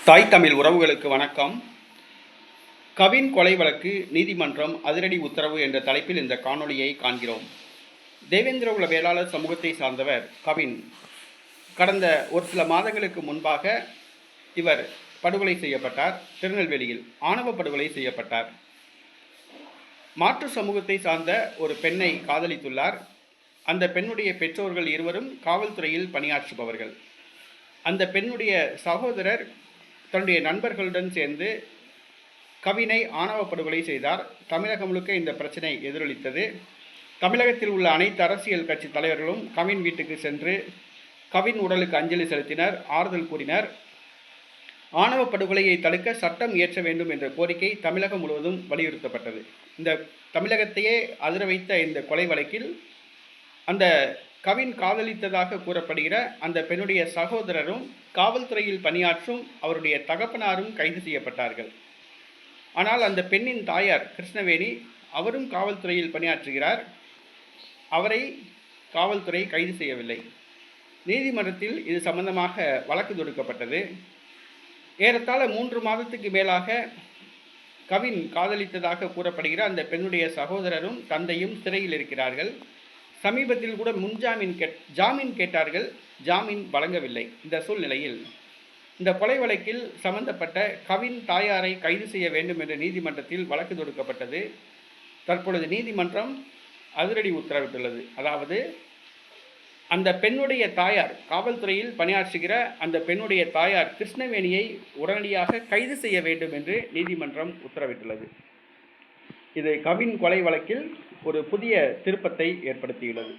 தாய் தமிழ் உறவுகளுக்கு வணக்கம். கவின் கொலை வழக்கு நீதிமன்றம் அதிரடி உத்தரவு என்ற தலைப்பில் இந்த காணொளியை காண்கிறோம். தேவேந்திரகுல வேளாளர் சமூகத்தை சார்ந்தவர் கவின். கடந்த ஒரு சில மாதங்களுக்கு முன்பாக இவர் படுகொலை செய்யப்பட்டார். திருநெல்வேலியில் ஆணவ படுகொலை செய்யப்பட்டார். மாற்று சமூகத்தை சார்ந்த ஒரு பெண்ணை காதலித்துள்ளார். அந்த பெண்ணுடைய பெற்றோர்கள் இருவரும் காவல்துறையில் பணியாற்றுபவர்கள். அந்த பெண்ணுடைய சகோதரர் தன்னுடைய நண்பர்களுடன் சேர்ந்து கவினை ஆணவ படுகொலை செய்தார். தமிழகம் முழுக்க இந்த பிரச்சனை எதிரொலித்தது. தமிழகத்தில் உள்ள அனைத்து அரசியல் கட்சி தலைவர்களும் கவின் வீட்டுக்கு சென்று கவின் உடலுக்கு அஞ்சலி செலுத்தினர், ஆறுதல் கூறினர். ஆணவ படுகொலையை தடுக்க சட்டம் இயற்ற வேண்டும் என்ற கோரிக்கை தமிழகம் முழுவதும் வலியுறுத்தப்பட்டது. இந்த தமிழகத்தையே அதிர வைத்த இந்த கொலை வழக்கில் அந்த கவின் காதலித்ததாக கூறப்படுகிற அந்த பெண்ணுடைய சகோதரரும் காவல்துறையில் பணியாற்றும் அவருடைய தகப்பனாரும் கைது செய்யப்பட்டார்கள். ஆனால் அந்த பெண்ணின் தாயார் கிருஷ்ணவேணி, அவரும் காவல்துறையில் பணியாற்றுகிறார். அவரை காவல்துறை கைது செய்யவில்லை. நீதிமன்றத்தில் இது சம்பந்தமாக வழக்கு தொடுக்கப்பட்டது. ஏறத்தாழ 3 மாதத்துக்கு மேலாக கவின் காதலித்ததாக கூறப்படுகிற அந்த பெண்ணுடைய சகோதரரும் தந்தையும் சிறையில் இருக்கிறார்கள். சமீபத்தில் கூட ஜாமீன் கேட்டார்கள், ஜாமீன் வழங்கவில்லை. இந்த சூழ்நிலையில் இந்த கொலை வழக்கில் சம்பந்தப்பட்ட கவின் தாயாரை கைது செய்ய வேண்டும் என்ற நீதிமன்றத்தில் வழக்கு தொடுக்கப்பட்டது. தற்பொழுது நீதிமன்றம் அதிரடி உத்தரவிட்டுள்ளது. அதாவது அந்த பெண்ணுடைய தாயார், காவல்துறையில் பணியாற்றுகிற அந்த பெண்ணுடைய தாயார் கிருஷ்ணவேணியை உடனடியாக கைது செய்ய வேண்டும் என்று நீதிமன்றம் உத்தரவிட்டுள்ளது. இது கவின் கொலை வழக்கில் ஒரு புதிய திருப்பத்தை ஏற்படுத்தியுள்ளது.